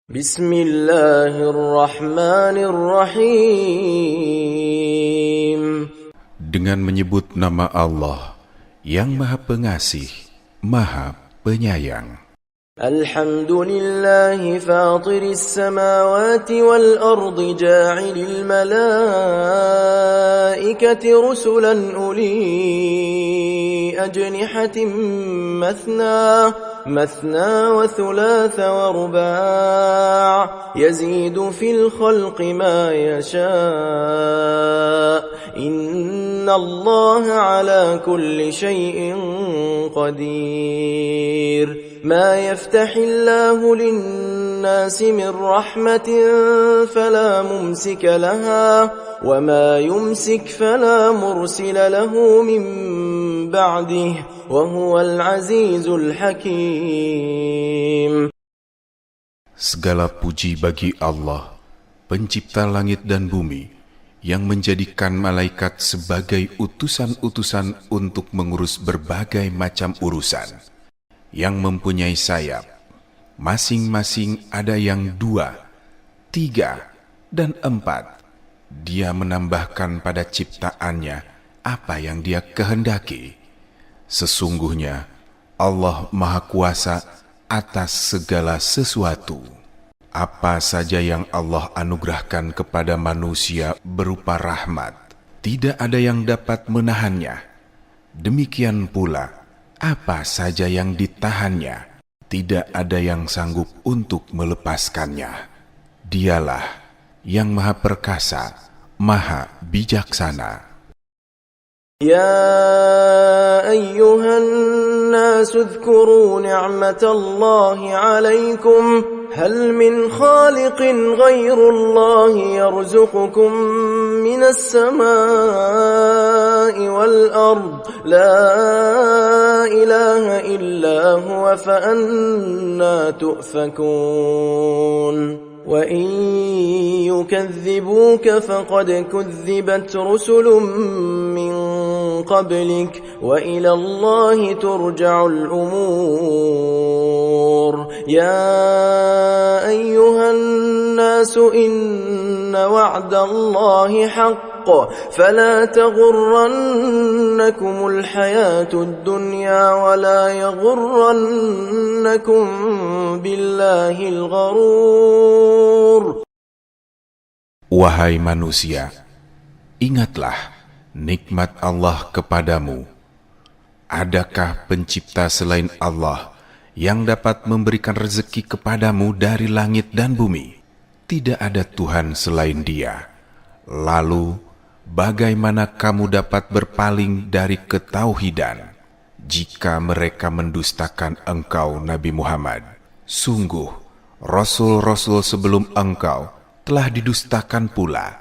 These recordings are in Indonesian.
Bismillahirrahmanirrahim. Dengan menyebut nama Allah yang Maha Pengasih, Maha Penyayang. Alhamdulillahi fatiris samawati wal ardi ja'ilil malaikati rusulan uli ajnihatin مثنى وثلاث ورباع يزيد في الخلق ما يشاء إن الله على كل شيء قدير ما يفتح الله للناس من رحمة فلا ممسك لها وما يمسك فلا مرسل له من بعده وهو العزيز الحكيم. Segala puji bagi Allah, pencipta langit dan bumi, yang menjadikan malaikat sebagai utusan-utusan untuk mengurus berbagai macam urusan, yang mempunyai sayap, masing-masing ada yang 2, 3, dan 4. Dia menambahkan pada ciptaannya apa yang Dia kehendaki. Sesungguhnya Allah Maha Kuasa atas segala sesuatu. Apa saja yang Allah anugerahkan kepada manusia berupa rahmat, tidak ada yang dapat menahannya. Demikian pula, apa saja yang ditahannya, tidak ada yang sanggup untuk melepaskannya. Dialah yang Maha Perkasa, Maha Bijaksana. يا أيها الناس اذكروا نعمة الله عليكم هل من خالق غير الله يرزقكم من السماء والأرض لا إله إلا هو فأنى تؤفكون وَإِن يُكَذِّبُوكَ فَقَدْ كُذِّبَتْ رُسُلٌ مِّن قَبْلِكَ وَإِلَى اللَّهِ تُرْجَعُ الْأُمُورُ يَا أَيُّهَا النَّاسُ إِنَّ وَعْدَ اللَّهِ حَقٌّ فَلَا تَغُرَّنَّكُمُ الْحَيَاةُ الدُّنْيَا وَلَا يَغُرَّنَّكُم بِاللَّهِ الْغَرُورُ. Wahai manusia, ingatlah nikmat Allah kepadamu. Adakah pencipta selain Allah yang dapat memberikan rezeki kepadamu dari langit dan bumi? Tidak ada Tuhan selain Dia. Lalu, bagaimana kamu dapat berpaling dari ketauhidan jika mereka mendustakan engkau, Nabi Muhammad? Sungguh, Rasul-Rasul sebelum engkau telah didustakan pula.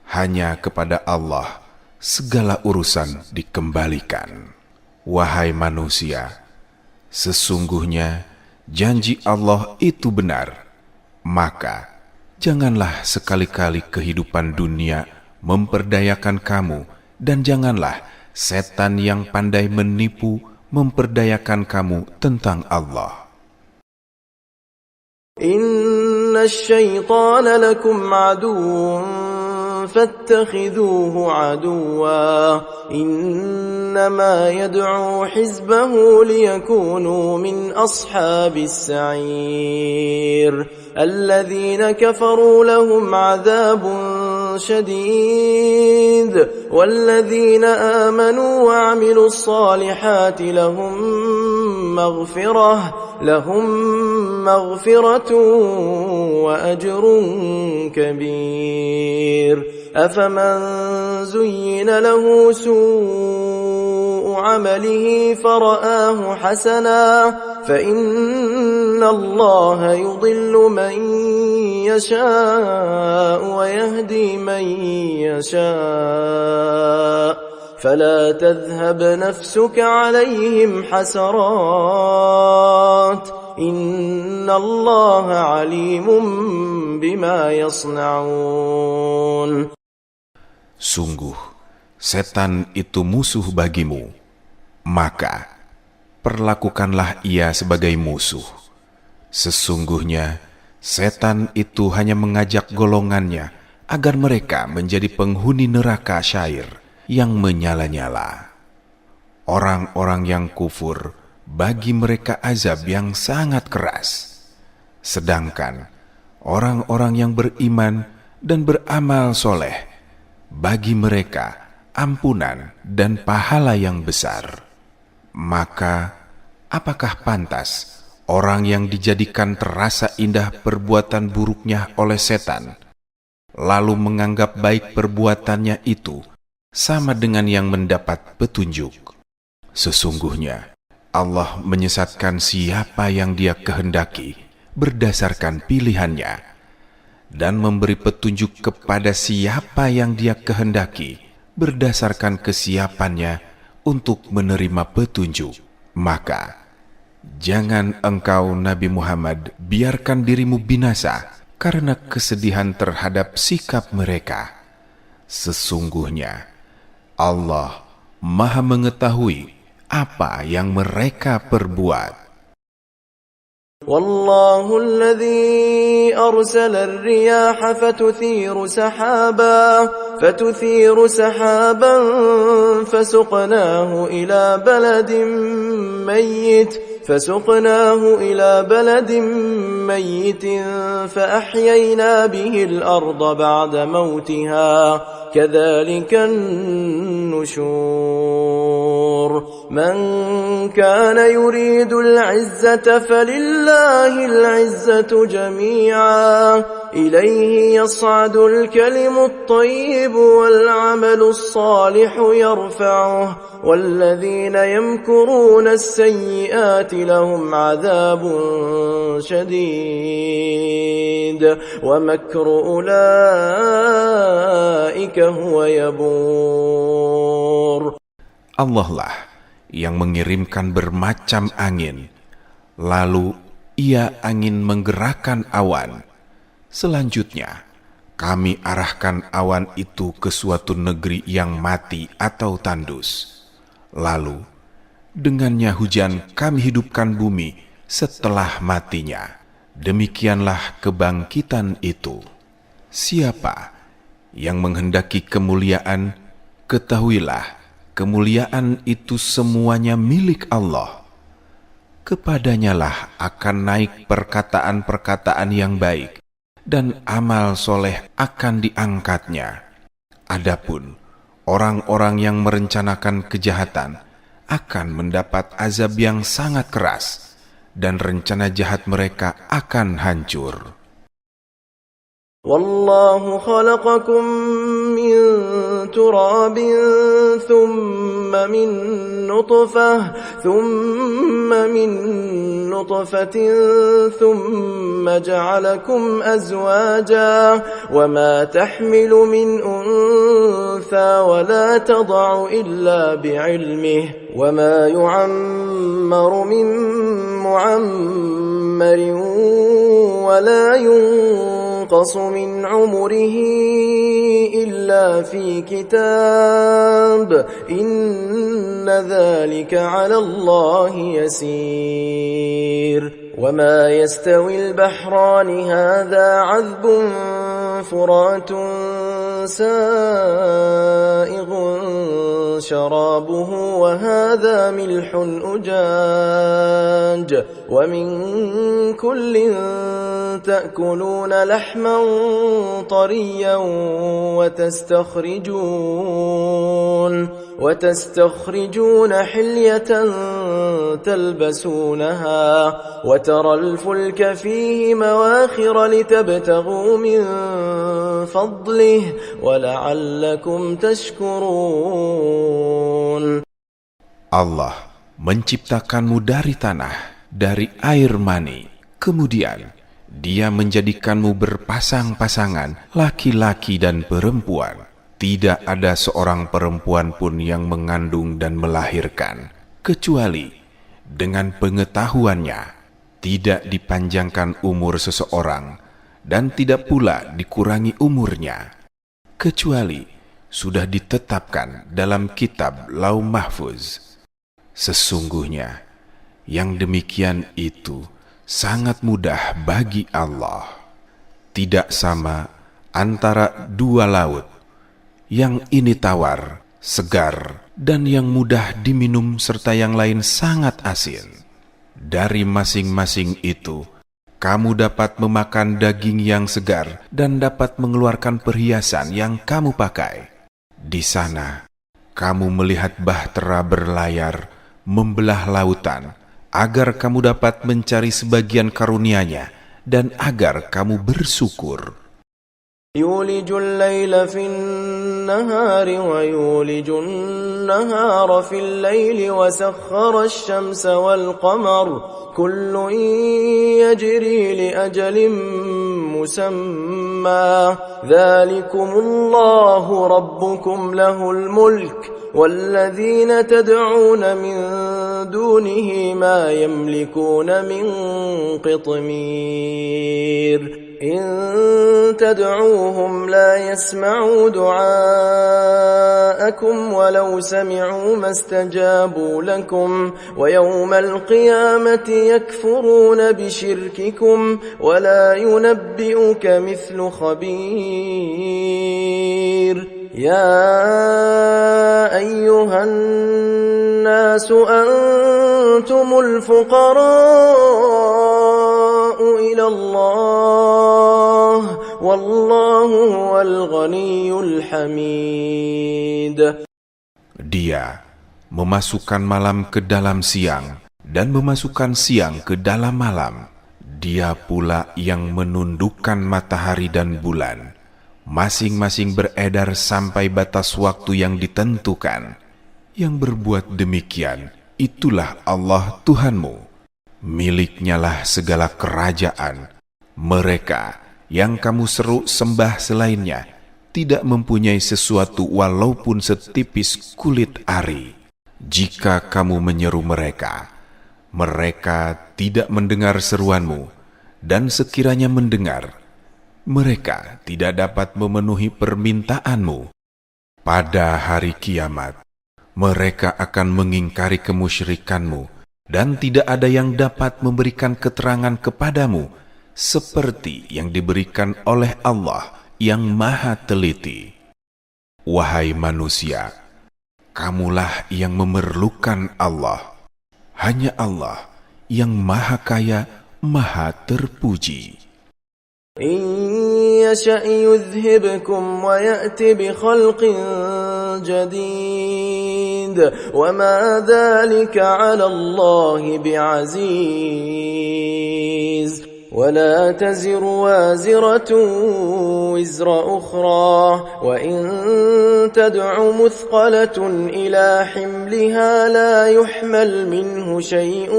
Hanya kepada Allah segala urusan dikembalikan. Wahai manusia, sesungguhnya janji Allah itu benar. Maka janganlah sekali-kali kehidupan dunia memperdayakan kamu, dan janganlah setan yang pandai menipu memperdayakan kamu tentang Allah. Inna asy-syaitana lakum aduwwun fattakhidhuhu aduwwa innama yad'u hizbahu liyakunu min ashabis sa'ir alladhina kafaru lahum 'adzabun shadid walladhina amanu wa 'amilus salihati lahum مغفرة وأجر كبير أفمن زين له سوء عمله فرآه حسنا فإن الله يضل من يشاء ويهدي من يشاء فلا تذهب نفسك عليهم حسرات إن الله عليم بما يصنعون. Sungguh, setan itu musuh bagimu, maka perlakukanlah ia sebagai musuh. Sesungguhnya Setan itu hanya mengajak golongannya agar mereka menjadi penghuni neraka syair yang menyala-nyala. Orang-orang yang kufur, bagi mereka azab yang sangat keras. Sedangkan orang-orang yang beriman dan beramal soleh, bagi mereka ampunan dan pahala yang besar. Maka, apakah pantas orang yang dijadikan terasa indah perbuatan buruknya oleh setan, lalu menganggap baik perbuatannya itu sama dengan yang mendapat petunjuk? Sesungguhnya, Allah menyesatkan siapa yang Dia kehendaki berdasarkan pilihannya, dan memberi petunjuk kepada siapa yang Dia kehendaki berdasarkan kesiapannya untuk menerima petunjuk. Maka, jangan engkau Nabi Muhammad biarkan dirimu binasa karena kesedihan terhadap sikap mereka. Sesungguhnya, Allah Maha mengetahui apa yang mereka perbuat. والله الذي أرسل الرياح فتثير سحابا فسقناه إلى بلد ميت فأحيينا به الأرض بعد موتها كذلك النشور من كان يريد العزة فلله العزة جميعا إليه يصعد الكلم الطيب والعمل الصالح يرفعه والذين يمكرون السيئات لهم عذاب شديد ومكر أولئك هو يبور. Allah lah yang mengirimkan bermacam angin, lalu Ia angin menggerakkan awan. Selanjutnya, kami arahkan awan itu ke suatu negeri yang mati atau tandus. Lalu, dengannya hujan kami hidupkan bumi setelah matinya. Demikianlah kebangkitan itu. Siapa yang menghendaki kemuliaan, ketahuilah, kemuliaan itu semuanya milik Allah. Kepadanyalah akan naik perkataan-perkataan yang baik, dan amal soleh akan diangkatnya. Adapun orang-orang yang merencanakan kejahatan akan mendapat azab yang sangat keras, dan rencana jahat mereka akan hancur. والله خلقكم من تراب ثم من نطفة ثم جعلكم أزواجا وما تحمل من أنثى ولا تضع إلا بعلمه وما يعمر من معمر ولا ينقص من عمره إلا في كتاب إن ذلك على الله يسير وما يستوي البحران هذا عذب فرات سائغ شرابه وهذا ملح أجاج ومن كل تأكلون لحما طريا وتستخرجون حلية تلبسونها وترى الفلك فيه مواخر لتبتغوا من فضله ولعلكم تشكرون. Allah menciptakanmu dari tanah, dari air mani. Kemudian Dia menjadikanmu berpasang-pasangan, laki-laki dan perempuan. Tidak ada seorang perempuan pun yang mengandung dan melahirkan, kecuali dengan pengetahuannya. Tidak dipanjangkan umur seseorang, dan tidak pula dikurangi umurnya, kecuali sudah ditetapkan dalam kitab Lauh Mahfuz. Sesungguhnya, yang demikian itu sangat mudah bagi Allah. tidak sama antara dua laut, yang ini tawar, segar, dan yang mudah diminum serta yang lain sangat asin. Dari masing-masing itu, kamu dapat memakan daging yang segar dan dapat mengeluarkan perhiasan yang kamu pakai. Di sana, kamu melihat bahtera berlayar, membelah lautan, agar kamu dapat mencari sebagian karunia-Nya dan agar kamu bersyukur. يولج الليل في النهار ويولج النهار في الليل وسخر الشمس والقمر كل يجري لأجل مسمى ذلكم الله ربكم له الملك والذين تدعون من دونه ما يملكون من قطمير إن تدعوهم لا يسمعوا دعاءكم ولو سمعوا ما استجابوا لكم ويوم القيامة يكفرون بشرككم ولا ينبئك مثل خبير يا أيها الناس أنتم الفقراء إلى الله والله هو الغني الحميد. Dia memasukkan malam ke dalam siang dan memasukkan siang ke dalam malam. Dia pula yang menundukkan matahari dan bulan, masing-masing beredar sampai batas waktu yang ditentukan. Yang berbuat demikian, itulah Allah Tuhanmu. Miliknya lah segala kerajaan. Mereka yang kamu seru sembah selainnya tidak mempunyai sesuatu walaupun setipis kulit ari. Jika kamu menyeru mereka, mereka tidak mendengar seruanmu, dan sekiranya mendengar, mereka tidak dapat memenuhi permintaanmu. Pada hari kiamat, mereka akan mengingkari kemusyrikanmu, dan tidak ada yang dapat memberikan keterangan kepadamu seperti yang diberikan oleh Allah yang Maha Teliti. Wahai manusia, kamulah yang memerlukan Allah. Hanya Allah yang Maha Kaya, Maha Terpuji. إن يشأ يذهبكم ويأتي بخلق جديد وما ذلك على الله بعزيز ولا تزر وازرة وزر أخرى وإن تدع مثقلة إلى حملها لا يحمل منه شيء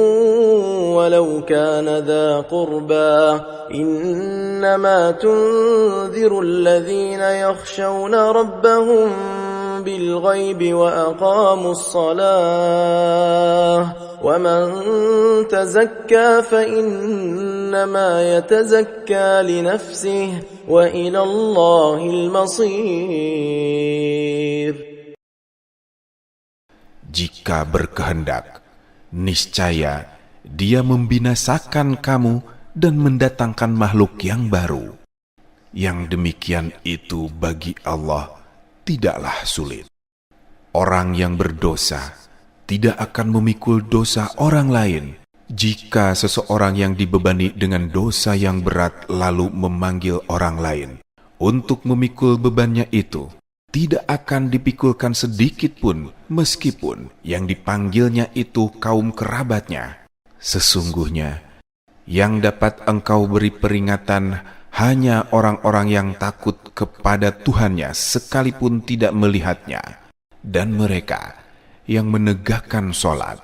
ولو كان ذا قربى إنما تنذر الذين يخشون ربهم بالغيب وأقاموا الصلاة ومن تزكى فإنما يتزكى لنفسه وإلى الله المصير. Jika berkehendak, niscaya Dia membinasakan kamu dan mendatangkan makhluk yang baru. Yang demikian itu bagi Allah tidaklah sulit. Orang yang berdosa tidak akan memikul dosa orang lain. Jika seseorang yang dibebani dengan dosa yang berat lalu memanggil orang lain untuk memikul bebannya itu, tidak akan dipikulkan sedikit pun meskipun yang dipanggilnya itu kaum kerabatnya. Sesungguhnya yang dapat engkau beri peringatan hanya orang-orang yang takut kepada Tuhannya sekalipun tidak melihatnya, dan mereka yang menegakkan sholat.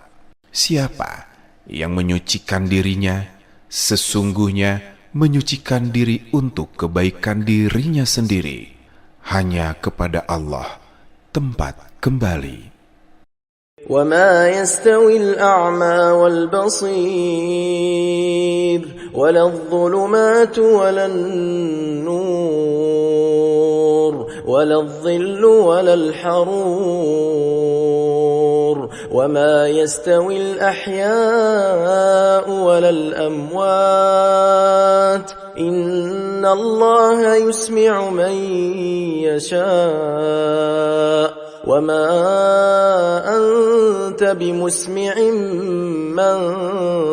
Siapa yang menyucikan dirinya, sesungguhnya menyucikan diri untuk kebaikan dirinya sendiri. Hanya kepada Allah tempat kembali. وما يستوي الأعمى والبصير ولا الظلمات ولا النور ولا الظل ولا الحرور وما يستوي الأحياء ولا الأموات إن الله يسمع من يشاء وما أنت بمسمع من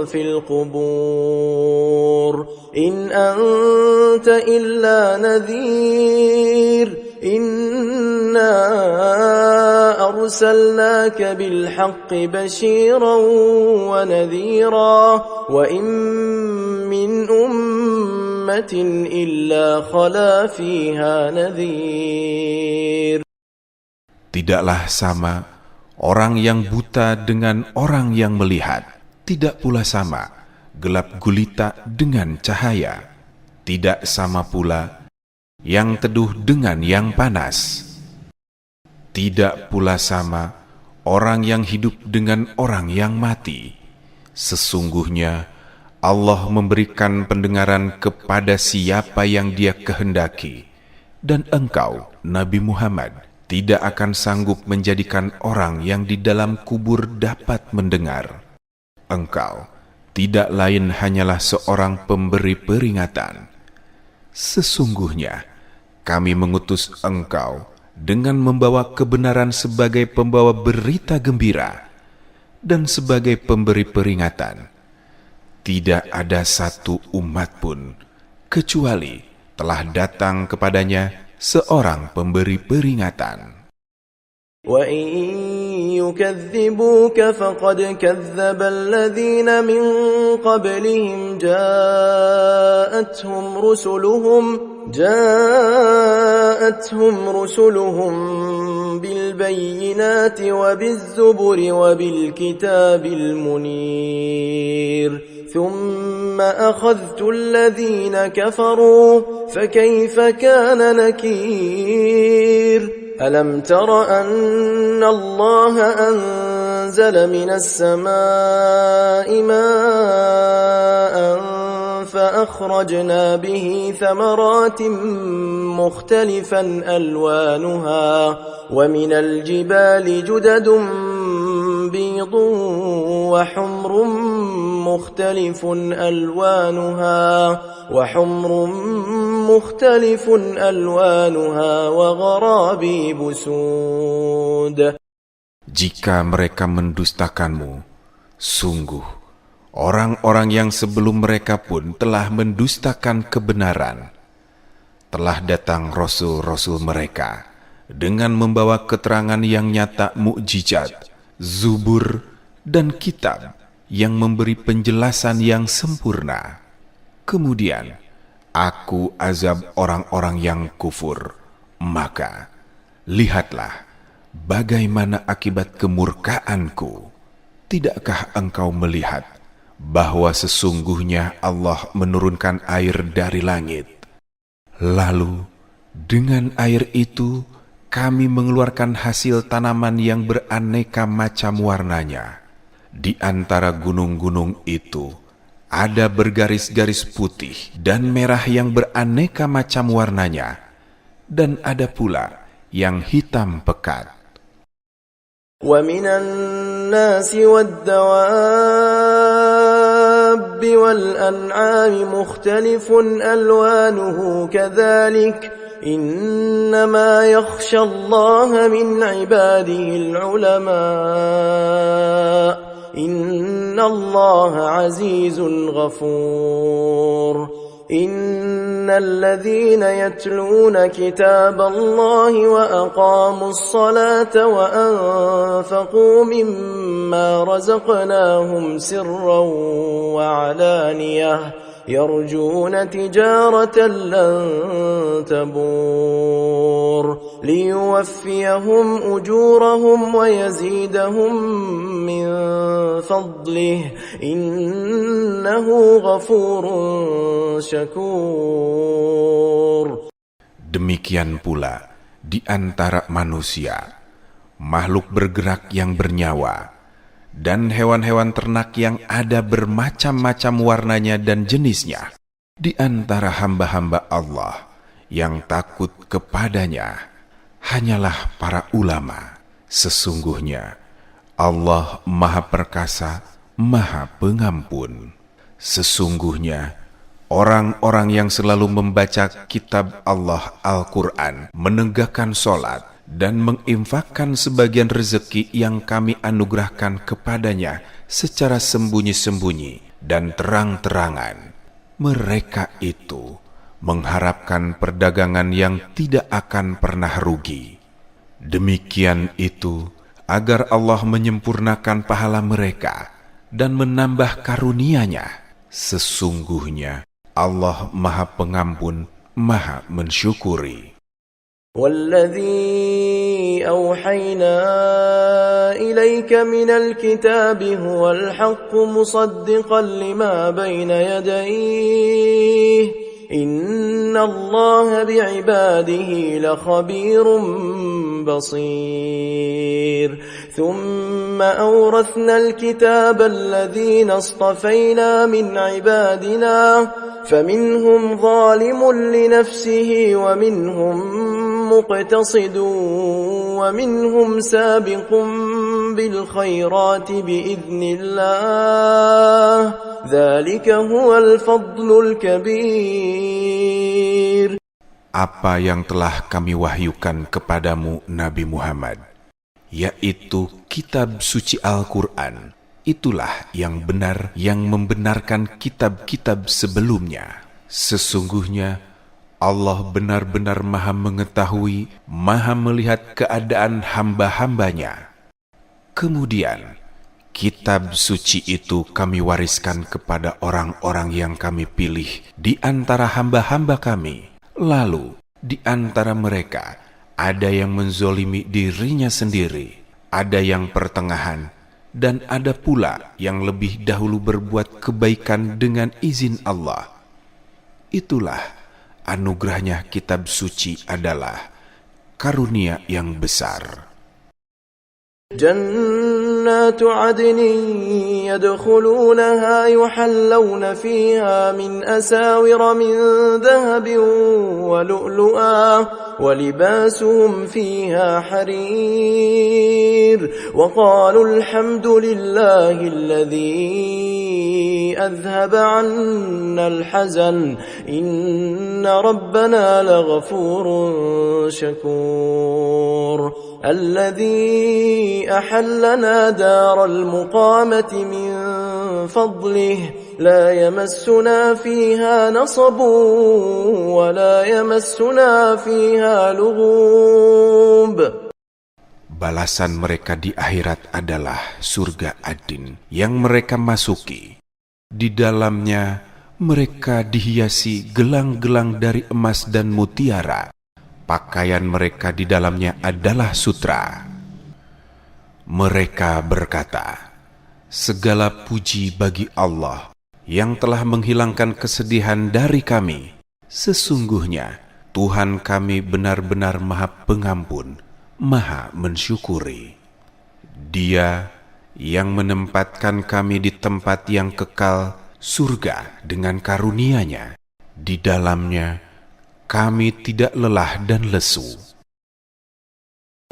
في القبور إن أنت إلا نذير إنا أرسلناك بالحق بشيرا ونذيرا وإن من أمة إلا خلا فيها نذير. Tidaklah sama orang yang buta dengan orang yang melihat, tidak pula sama gelap gulita dengan cahaya, tidak sama pula yang teduh dengan yang panas, tidak pula sama orang yang hidup dengan orang yang mati. Sesungguhnya Allah memberikan pendengaran kepada siapa yang Dia kehendaki, dan engkau, Nabi Muhammad, tidak akan sanggup menjadikan orang yang di dalam kubur dapat mendengar. Engkau tidak lain hanyalah seorang pemberi peringatan. Sesungguhnya kami mengutus engkau dengan membawa kebenaran sebagai pembawa berita gembira dan sebagai pemberi peringatan. Tidak ada satu umat pun kecuali telah datang kepadanya seorang pemberi peringatan. وَإِن يُكَذِّبُوكَ فَقَدْ كَذَّبَ الَّذِينَ مِن قَبْلِهِمْ جاءتهم رسلهم بالبينات وبالزبر وبالكتاب المنير ثم أخذت الذين كفروا فكيف كان نكير ألم تر أن الله أنزل من السماء ماء فأخرجنا به ثمرات مختلفا ألوانها ومن الجبال جدد بيض وحمر مختلف ألوانها وغرابيب سود. Jika mereka mendustakanmu, sungguh orang-orang yang sebelum mereka pun telah mendustakan kebenaran. Telah datang rasul-rasul mereka dengan membawa keterangan yang nyata, mukjizat, zubur, dan kitab yang memberi penjelasan yang sempurna. Kemudian aku azab orang-orang yang kufur. Maka lihatlah bagaimana akibat kemurkaanku. Tidakkah engkau melihat bahwa sesungguhnya Allah menurunkan air dari langit, lalu dengan air itu kami mengeluarkan hasil tanaman yang beraneka macam warnanya. Di antara gunung-gunung itu ada bergaris-garis putih dan merah yang beraneka macam warnanya, dan ada pula yang hitam pekat. وَمِنَ النَّاسِ وَالدَّوَابِّ وَالْأَنْعَامِ مُخْتَلِفٌ أَلْوَانُهُ كَذَلِكَ إِنَّمَا يَخْشَى اللَّهَ مِنْ عِبَادِهِ الْعُلَمَاءُ إِنَّ اللَّهَ عَزِيزٌ غَفُورٌ. إِنَّ الَّذِينَ يَتْلُونَ كِتَابَ اللَّهِ وَأَقَامُوا الصَّلَاةَ وَأَنفَقُوا مِمَّا رَزَقْنَاهُمْ سِرًّا وَعَلَانِيَةً يَرْجُونَ تِجَارَةً لَّن تَبُورَ لِيُوَفِّيَهُمْ أُجُورَهُمْ وَيَزِيدَهُم مِّن فَضْلِهِ إِنَّهُ غَفُورٌ شَكُورٌ. Demikian pula di antara manusia, makhluk bergerak yang bernyawa, dan hewan-hewan ternak yang ada bermacam-macam warnanya dan jenisnya. Di antara hamba-hamba Allah yang takut kepadanya hanyalah para ulama. Sesungguhnya Allah Maha Perkasa, Maha Pengampun. Sesungguhnya Orang-orang yang selalu membaca kitab Allah Al-Quran, menegakkan sholat, dan menginfakkan sebagian rezeki yang kami anugerahkan kepadanya secara sembunyi-sembunyi dan terang-terangan. Mereka itu mengharapkan perdagangan yang tidak akan pernah rugi. Demikian itu agar Allah menyempurnakan pahala mereka dan menambah karunia-Nya. Sesungguhnya Allah Maha Pengampun, Maha Mensyukuri. والذي أوحينا إليك من الكتاب هو الحق مصدقا لما بين يديه إن الله بعباده لخبير بصير ثم أورثنا الكتاب الذين اصطفينا من عبادنا فمنهم ظالم لنفسه ومنهم مقتصد ومنهم سابق بالخيرات بإذن الله ذلك هو الفضل الكبير. Apa yang telah kami wahyukan kepadamu Nabi Muhammad, yaitu kitab suci Al-Quran, itulah yang benar yang membenarkan kitab-kitab sebelumnya. Sesungguhnya Allah benar-benar Maha mengetahui, Maha melihat keadaan hamba-hambanya. Kemudian kitab suci itu kami wariskan kepada orang-orang yang kami pilih di antara hamba-hamba kami. Lalu di antara mereka ada yang menzolimi dirinya sendiri, ada yang pertengahan, dan ada pula yang lebih dahulu berbuat kebaikan dengan izin Allah. Itulah anugerahnya kitab suci adalah karunia yang besar. جنات عدن يدخلونها يحلون فيها من أساور من ذهب ولؤلؤا ولباسهم فيها حرير وقالوا الحمد لله الذي أذهب عنا الحزن إن ربنا لغفور شكور الذي أحلنا دار المقامة من فضله لا يمسنا فيها نصب ولا يمسنا فيها لغوب. Balasan mereka di akhirat adalah surga Adin yang mereka masuki. Di dalamnya mereka dihiasi gelang-gelang dari emas dan mutiara. Pakaian mereka di dalamnya adalah sutra. Mereka berkata, segala puji bagi Allah yang telah menghilangkan kesedihan dari kami. Sesungguhnya Tuhan kami benar-benar Maha Pengampun, Maha Mensyukuri. Dia yang menempatkan kami di tempat yang kekal, surga dengan karunia-Nya. Di dalamnya kami tidak lelah dan lesu.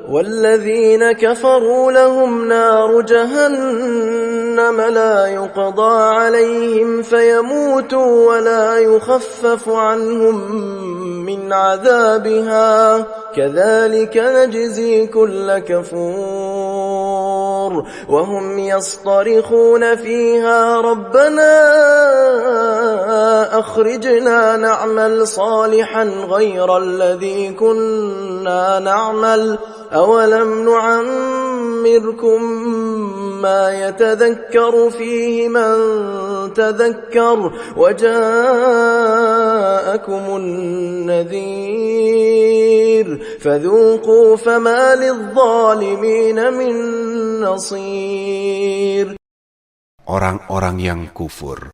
والذين كفروا لهم نار جهنم لا يقضى عليهم فيموتوا ولا يخفف عنهم من عذابها كذلك نجزي كل كفور وهم يصطرخون فيها ربنا أخرجنا نعمل صالحا غير الذي كنا نعمل أولم نعمركم ما يتذكر فيه من تذكر وجاءكم النذير فذوقوا فما للظالمين من نصير. Orang-orang yang kufur,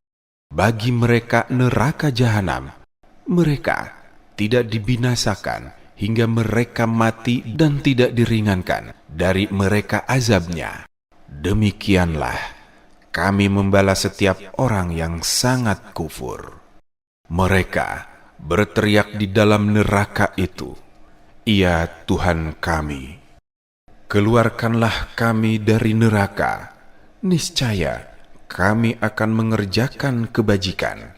bagi mereka neraka jahanam. Mereka tidak dibinasakan hingga mereka mati dan tidak diringankan dari mereka azabnya. Demikianlah kami membalas setiap orang yang sangat kufur. Mereka berteriak di dalam neraka itu, "Ya Tuhan kami, keluarkanlah kami dari neraka. Niscaya kami akan mengerjakan kebajikan.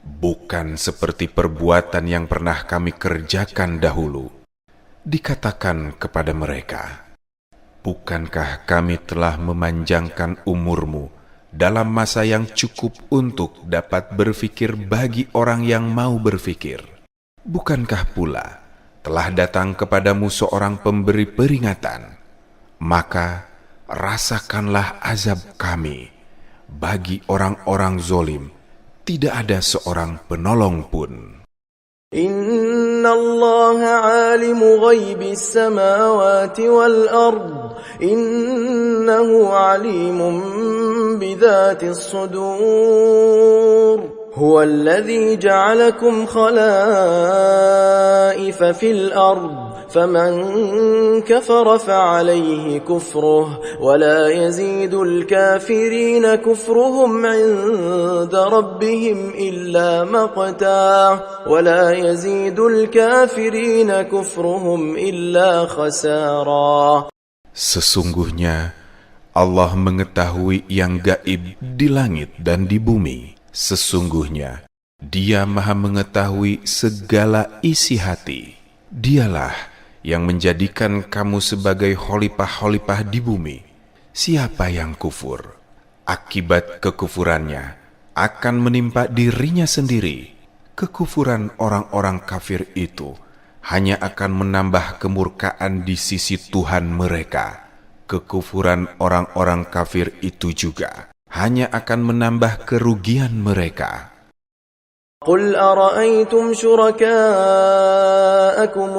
bukan seperti perbuatan yang pernah kami kerjakan dahulu. Dikatakan kepada mereka, bukankah kami telah memanjangkan umurmu dalam masa yang cukup untuk dapat berfikir bagi orang yang mau berfikir? Bukankah pula telah datang kepadamu seorang pemberi peringatan? Maka rasakanlah azab kami. Bagi orang-orang zolim tidak ada seorang penolong pun. Inna Allah alimu ghaibis samawati wal ard. Innahu alimun bidhatis sudur. هو الذي جعلكم خلائف في الأرض فمن كفر فعليه كفره ولا يزيد الكافرين كفرهم عند ربهم إلا مقتا ولا يزيد الكافرين كفرهم إلا خسارا. Sesungguhnya Allah mengetahui yang gaib di langit dan di bumi. Sesungguhnya Dia Maha mengetahui segala isi hati. Dialah yang menjadikan kamu sebagai khalifah-khalifah di bumi. Siapa yang kufur, akibat kekufurannya akan menimpa dirinya sendiri. Kekufuran orang-orang kafir itu hanya akan menambah kemurkaan di sisi Tuhan mereka. Kekufuran orang-orang kafir itu juga hanya akan menambah kerugian mereka. قل أرأيتم شركاءكم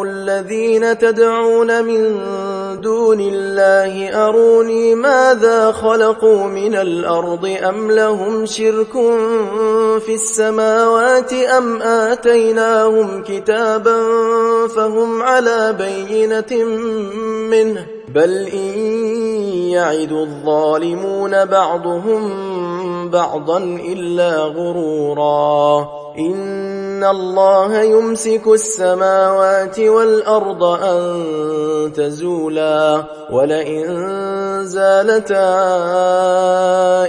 الذين تدعون من دون الله أروني ماذا خلقوا من الأرض أم لهم شرك في السماوات أم آتيناهم كتابا فهم على بينة منه بل إن يعد الظالمون بعضهم بعضا إلا غرورا إن الله يمسك السماوات والأرض أن تزولا ولئن زالتا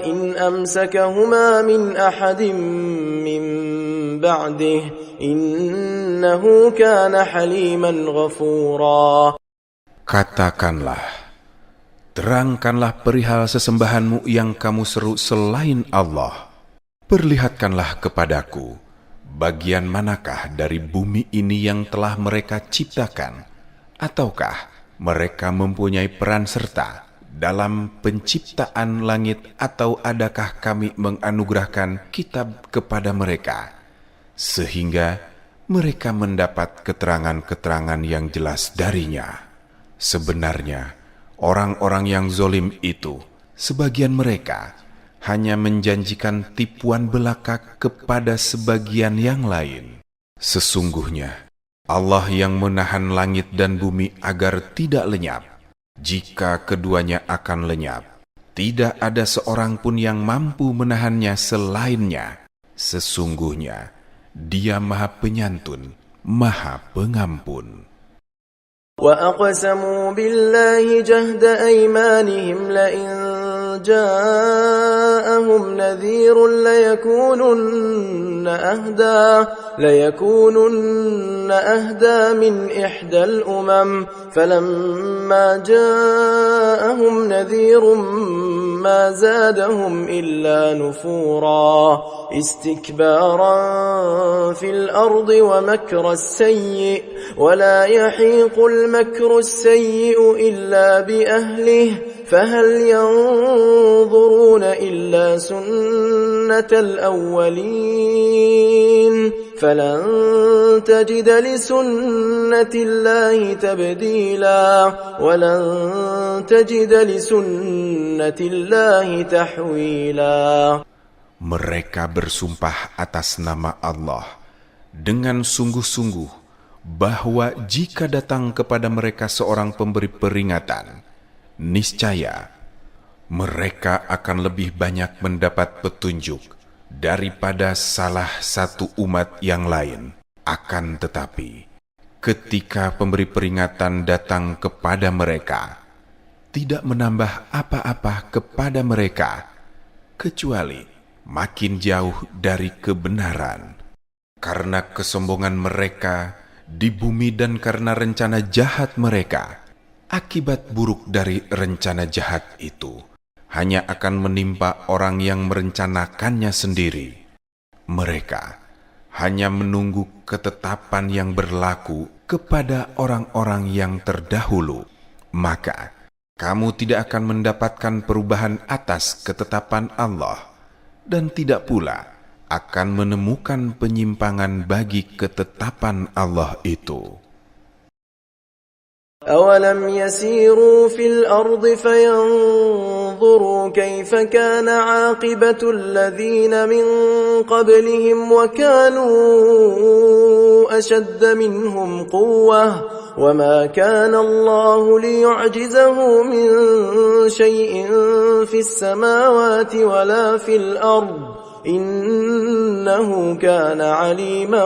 إن أمسكهما من أحد من بعده إنه كان حليما غفورا. Katakanlah, terangkanlah perihal sesembahanmu yang kamu seru selain Allah. Perlihatkanlah kepadaku, bagian manakah dari bumi ini yang telah mereka ciptakan? Ataukah mereka mempunyai peran serta dalam penciptaan langit? Atau adakah kami menganugerahkan kitab kepada mereka, sehingga mereka mendapat keterangan-keterangan yang jelas darinya? Sebenarnya, orang-orang yang zolim itu, sebagian mereka hanya menjanjikan tipuan belaka kepada sebagian yang lain. Sesungguhnya, Allah yang menahan langit dan bumi agar tidak lenyap. Jika keduanya akan lenyap, tidak ada seorang pun yang mampu menahannya selainnya. Sesungguhnya, Dia Maha Penyantun, Maha Pengampun. وأقسموا بالله جهد أيمانهم لئن جاءهم نذير ليكونن أهدى من إحدى الأمم فلما جاءهم نذير ما زادهم إلا نفورا استكبارا في الأرض ومكر السيء ولا يحيق المكر السيء إلا بأهله فهل ينظرون إلا سنة الأولين فلن تجد لسنة الله تبديلا ولن تجد لسنة الله تحويلا. Mereka bersumpah atas nama Allah dengan sungguh-sungguh bahwa jika datang kepada mereka seorang pemberi peringatan, niscaya mereka akan lebih banyak mendapat petunjuk daripada salah satu umat yang lain. Akan tetapi, ketika pemberi peringatan datang kepada mereka, tidak menambah apa-apa kepada mereka, kecuali makin jauh dari kebenaran. karena kesombongan mereka di bumi dan karena rencana jahat mereka. Akibat buruk dari rencana jahat itu hanya akan menimpa orang yang merencanakannya sendiri. Mereka hanya menunggu ketetapan yang berlaku kepada orang-orang yang terdahulu. Maka kamu tidak akan mendapatkan perubahan atas ketetapan Allah, dan tidak pula akan menemukan penyimpangan bagi ketetapan Allah itu. أولم يسيروا في الأرض فينظروا كيف كان عاقبة الذين من قبلهم وكانوا أشد منهم قوة وما كان الله ليعجزه من شيء في السماوات ولا في الأرض إنه كان عليما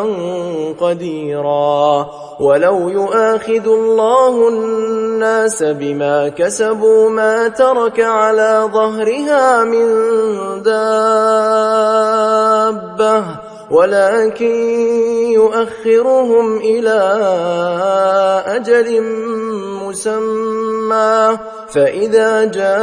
قديرا ولو يؤاخذ الله الناس بما كسبوا ما ترك على ظهرها من دابة ولكن يؤخرهم إلى أجل مسمى فإذا جاء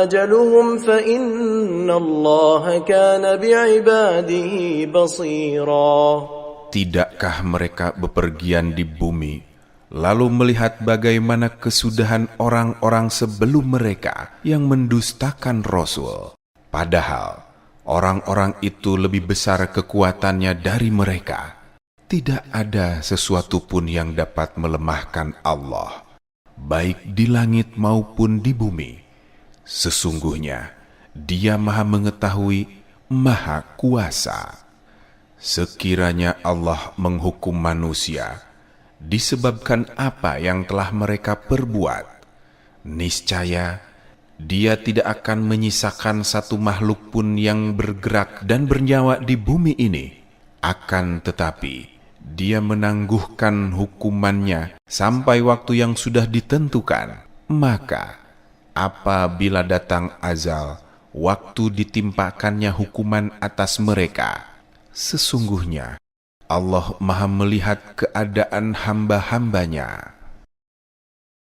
أجلهم فإن الله كان بعباده بصيرا. Tidakkah mereka bepergian di bumi, lalu melihat bagaimana kesudahan orang-orang sebelum mereka yang mendustakan Rasul? Padahal orang-orang itu lebih besar kekuatannya dari mereka. Tidak ada sesuatu pun yang dapat melemahkan Allah, baik di langit maupun di bumi. Sesungguhnya Dia Maha Mengetahui, Maha Kuasa. Sekiranya Allah menghukum manusia disebabkan apa yang telah mereka perbuat, niscaya Dia tidak akan menyisakan satu makhluk pun yang bergerak dan bernyawa di bumi ini. Akan tetapi Dia menangguhkan hukumannya sampai waktu yang sudah ditentukan. Maka apabila datang azal, waktu ditimpakannya hukuman atas mereka, sesungguhnya Allah Maha melihat keadaan hamba-hambanya.